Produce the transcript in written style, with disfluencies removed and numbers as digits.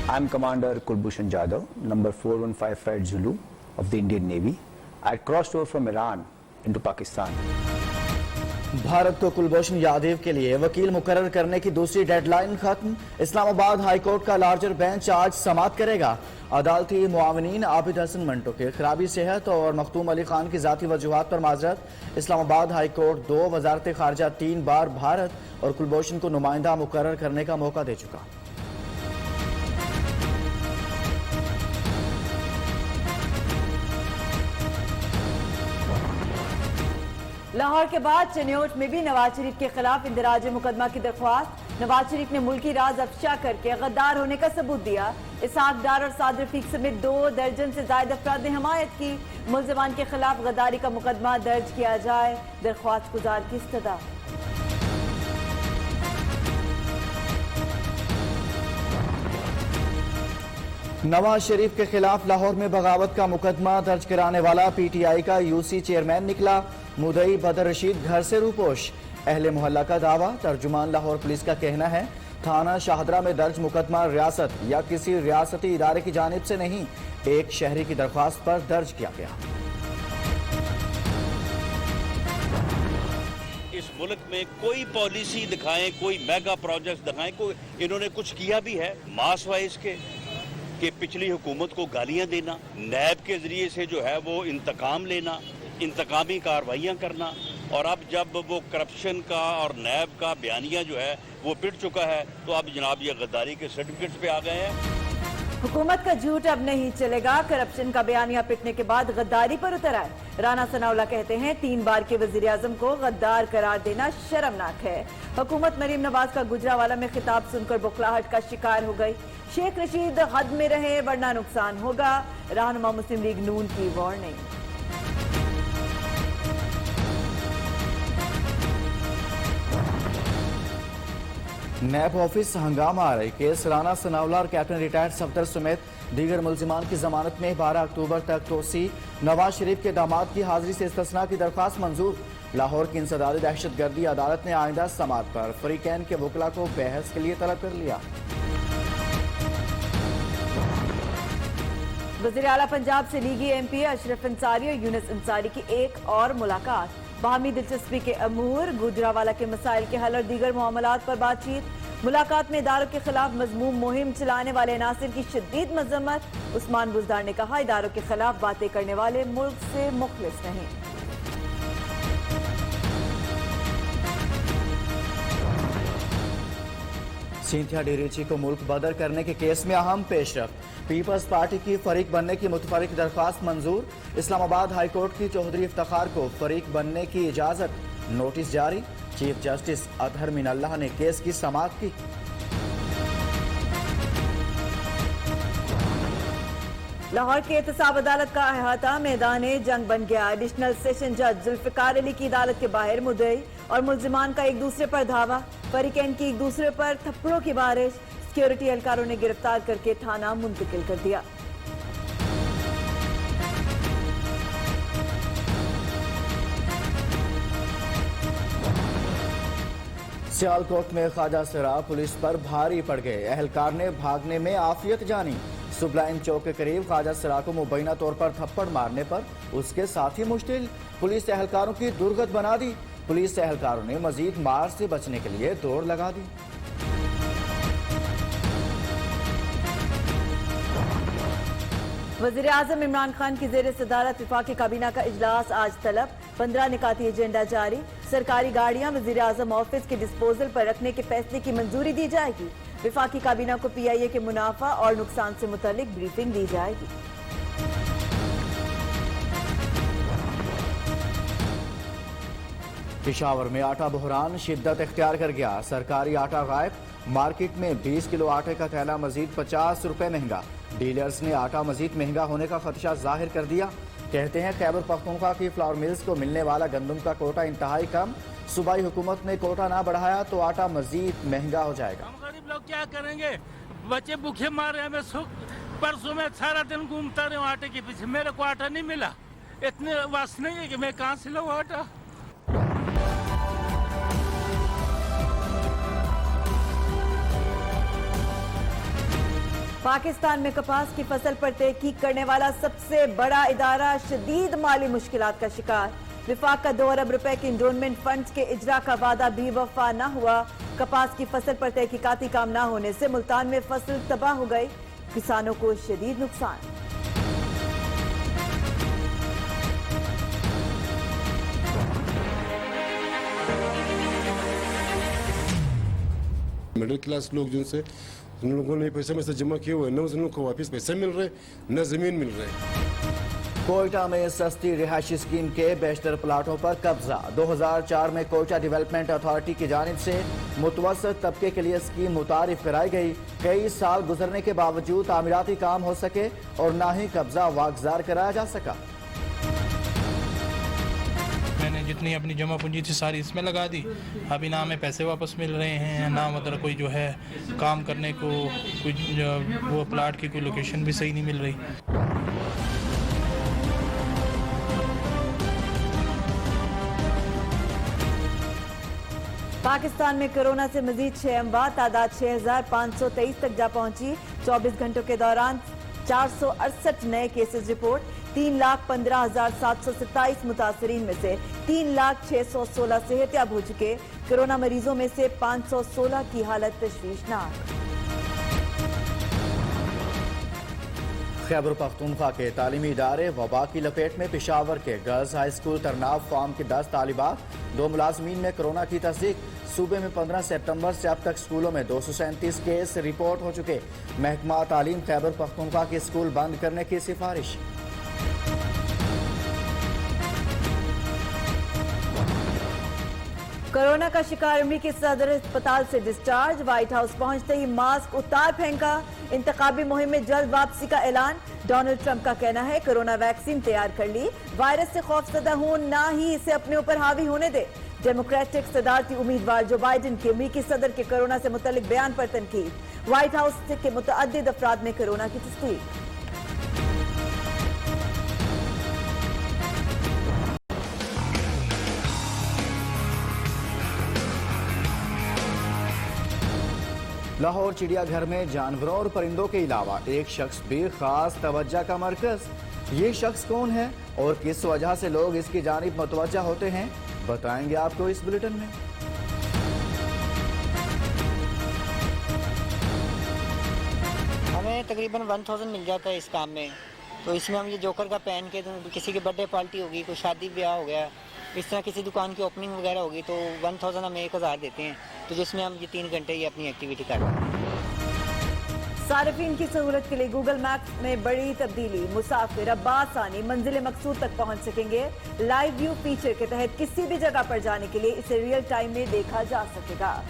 I'm Commander Kulbhushan Jadhav, number 415 Flight Zulu of the Indian Navy. I crossed over from Iran into Pakistan. Bharat को कुलभूषण यादव के लिए वकील मुकर्रर करने की दूसरी डेडलाइन खत्म। इस्लामाबाद हाईकोर्ट का लार्जर बेंच आज समाअत करेगा। अदालती मुआवनीन आबिद हसन मंटो के खराबी सेहत और मखदूम अली खान की जाती वजूहात पर माजरत। इस्लामाबाद हाईकोर्ट 2, वजारत खारजा 3 बार भारत और कुलभूषण को नुमाइंदा मुकर्रर करने का मौका दे चुका। लाहौर के बाद चनियोट में भी नवाज शरीफ के खिलाफ इंदराज मुकदमा की दरख्वास्त। नवाज शरीफ ने मुल्की राज अफशा करके गद्दार होने का सबूत दिया। इसहाक डार और सादिर रफीक समेत 2 दर्जन से ज्यादा अफराद ने हमायत की। मुल्जिमान के खिलाफ गद्दारी का मुकदमा दर्ज किया जाए, दरख्वास्त गुजार की इस्तदा। नवाज शरीफ के खिलाफ लाहौर में बगावत का मुकदमा दर्ज कराने वाला पीटीआई का यूसी चेयरमैन निकला। मुदई बदर रशीद घर से रूपोश। अहले मोहल्ला का दावा। तर्जुमान लाहौर पुलिस का कहना है थाना शाहदरा में दर्ज मुकदमा रियासत या किसी रियासती इदारे की जानिब से नहीं, एक शहरी की दरख्वास्त पर दर्ज किया गया। इस मुल्क में कोई पॉलिसी दिखाएं, कोई मेगा प्रोजेक्ट दिखाएं, कोई इन्होंने कुछ किया भी है मास वाइज के कि पिछली हुकूमत को गालियां देना, नैब के जरिए से जो है वो इंतकाम लेना, इंतकामी कार्रवाइयाँ करना, और अब जब वो करप्शन का और नैब का बयानिया जो है वो पिट चुका है तो अब जनाब ये गद्दारी के सर्टिफिकेट्स पे आ गए हैं। हुकूमत का झूठ अब नहीं चलेगा। करप्शन का बयानिया पिटने के बाद गद्दारी पर उतर आए। राना सनाउल्लाह कहते हैं 3 बार के वजीर आजम को गद्दार करार देना शर्मनाक है। हुकूमत मरीम नवाज का गुजरावाला में खिताब सुनकर बुखलाहट का शिकार हो गई। शेख रशीद हद में रहे वरना नुकसान होगा, रहनुमा मुस्लिम लीग नून की वार्निंग। नैब ऑफिस हंगामा आ रही केस। राना सनाउल्लाह और कैप्टन रिटायर्ड सफदर समेत दीगर मुल्जिमान की जमानत में 12 अक्टूबर तक तोसी। नवाज शरीफ के दामाद की हाजिरी से इस्तिस्ना की दरख्वास्त मंजूर। लाहौर की इंसदादी दहशतगर्दी अदालत ने आइंदा समाअत पर फरीकैन के वकला को बहस के लिए तलब कर लिया। वज़ीर आला पंजाब से लीगी एमपी अशरफ अंसारी और यूनुस अंसारी की एक और मुलाकात। बाहमी दिलचस्पी के अमूर, गुजरावाला के मसाइल के हल और दीगर मामलात पर बातचीत। मुलाकात में इदारों के खिलाफ मजमूम मुहिम चलाने वाले अनासिर की शदीद मजम्मत। उस्मान बुजदार ने कहा इदारों के खिलाफ बातें करने वाले मुल्क से मुखलिस नहीं। सिंथिया डेरेची को मुल्क बदर करने के केस में अहम पेशरफ्त। पीपल्स पार्टी की फरीक बनने की मुतफरिक दरख्वास्त मंजूर। इस्लामाबाद हाईकोर्ट की चौधरी इफ्तिखार को फरीक बनने की इजाजत। नोटिस जारी। चीफ जस्टिस अतहर मिनल्लाह ने केस की समाअत की। लाहौर के एहतसाब अदालत का अहाता मैदान जंग बन गया। एडिशनल सेशन जज जुल्फिकार अली की अदालत के बाहर मुद्दई और मुल्जिमान का एक दूसरे पर धावा। फरीकैन की एक दूसरे पर थप्पड़ों की बारिश। सिक्योरिटी एहलकारों ने गिरफ्तार करके थाना मुंतकिल कर दिया। सियालकोट में ख्वाजा सरा पुलिस पर भारी पड़ गए। एहलकार ने भागने में आफियत जानी। सुबलाइन चौक के करीब ख्वाजा सरा को मुबैना तौर पर थप्पड़ मारने पर उसके साथी मुश्तिल। पुलिस एहलकारों की दुर्गत बना दी। पुलिस एहलकारों ने मजीद मार से बचने के लिए दौड़ लगा दी। वज़ीर आज़म इमरान खान की ज़ेर सदारत वफाकी काबीना का इजलास आज तलब। 15 निकाती एजेंडा जारी। सरकारी गाड़ियां वज़ीर आज़म ऑफिस के डिस्पोजल पर रखने के फैसले की मंजूरी दी जाएगी। वफाकी काबीना को PIA के मुनाफा और नुकसान से मुतालिक ब्रीफिंग दी जाएगी। पेशावर में आटा बहरान शिद्दत इख्तियार कर गया। सरकारी आटा गायब। मार्केट में 20 किलो आटे का थैला मजीद 50 रुपए महंगा। डीलर्स ने आटा मजीद महंगा होने का खदशा जाहिर कर दिया। कहते हैं खैबर पख्तूनख्वा की फ्लावर मिल्स को मिलने वाला गंदम का कोटा इंतहाई कम। सूबाई हुकूमत ने कोटा ना बढ़ाया तो आटा मजीद महंगा हो जाएगा। हम गरीब लोग क्या करेंगे? बच्चे भूखे मारे हमें सुख। परसों में सारा दिन घूमता रहे आटे के पीछे, मेरे को आटा नहीं मिला। इतने वास नहीं है कि मैं कहाँ से लाऊं आटा। पाकिस्तान में कपास की फसल पर तहकीक करने वाला सबसे बड़ा इदारा शदीद माली मुश्किलात का शिकार। विफाक का 2 अरब रुपए के इंडोनमेंट फंड के इजरा का वादा भी वफा न हुआ। कपास की फसल पर तहकीकाती काम न होने से मुल्तान में फसल तबाह हो गई, किसानों को शदीद नुकसान। मिडिल क्लास लोग जिनसे उन लोगों ने पैसे में से जमा किए हुए न उन लोगों को वापस पैसे मिल रहे न जमीन मिल रहे। कोयटा में सस्ती रिहायशी स्कीम के बेशतर प्लाटों पर कब्जा। 2004 में कोयटा डेवलपमेंट अथॉरिटी की जानिब से मुतवस्सित तबके के लिए स्कीम मुतारिफ कराई गई। कई साल गुजरने के बावजूद तामीराती काम हो सके और ना ही कब्जा वागजार कराया जा सका। मैंने जितनी अपनी जमा पूंजी थी सारी इसमें लगा दी। अभी ना हमें पैसे वापस मिल रहे हैं, ना मतलब कोई जो है काम करने को कुछ वो प्लाट की कोई लोकेशन भी सही नहीं मिल रही। पाकिस्तान में कोरोना से मजीद 6 अमवात, तादाद 6523 तक जा पहुंची। 24 घंटों के दौरान 468 नए केसेस रिपोर्ट। 3,15,727 मुतासरीन में से 3,06,16 सेहतियाब हो चुके। कोरोना मरीजों में से 516 की हालत तशवीशनाक। खैबर पख्तूनख्वा के तालीमी इदारे वबा की लपेट में। पेशावर के गर्ल्स हाई स्कूल तरनाव फार्म के 10 तालिबात, 2 मुलाजमीन में कोरोना की तस्दीक। सूबे में 15 सितंबर से अब तक स्कूलों में 237 केस रिपोर्ट हो चुके। महकमा तालीम खैबर पख्तूनख्वा के स्कूल बंद करने की सिफारिश। कोरोना का शिकार अमरीकी सदर अस्पताल से डिस्चार्ज। व्हाइट हाउस पहुंचते ही मास्क उतार फेंका। इंतखाबी मुहिम में जल्द वापसी का ऐलान। डोनाल्ड ट्रंप का कहना है कोरोना वैक्सीन तैयार कर ली, वायरस से खौफजदा हूं, ना ही इसे अपने ऊपर हावी होने दे। डेमोक्रेटिक सदारती उम्मीदवार जो बाइडेन के अमरीकी सदर के कोरोना से मुतल्लिक बयान पर तनकीद। व्हाइट हाउस के मुतअद्दिद अफराद में कोरोना की तस्दीक। लाहौर चिड़ियाघर में जानवरों और परिंदों के अलावा एक शख्स भी खास तवज्जो का मरकज। ये शख्स कौन है और किस वजह से लोग इसकी जानिब मुतवज्जा होते हैं, बताएंगे आपको इस बुलेटिन में। हमें तकरीबन 1000 मिल जाता है इस काम में। तो इसमें हम ये जोकर का पहन के, तो किसी की बर्थडे पार्टी होगी, कोई शादी ब्याह हो गया, इस तरह किसी दुकान की ओपनिंग वगैरह होगी, तो 1000 हम 1000 देते हैं। तो जिसमें हम ये 3 घंटे ये अपनी एक्टिविटी कर रहे हैं। सार्फिन की सहूलत के लिए गूगल मैप्स में बड़ी तब्दीली। मुसाफिर अब आसानी मंजिल मकसूद तक पहुंच सकेंगे। लाइव व्यू फीचर के तहत किसी भी जगह पर जाने के लिए इसे रियल टाइम में देखा जा सकेगा।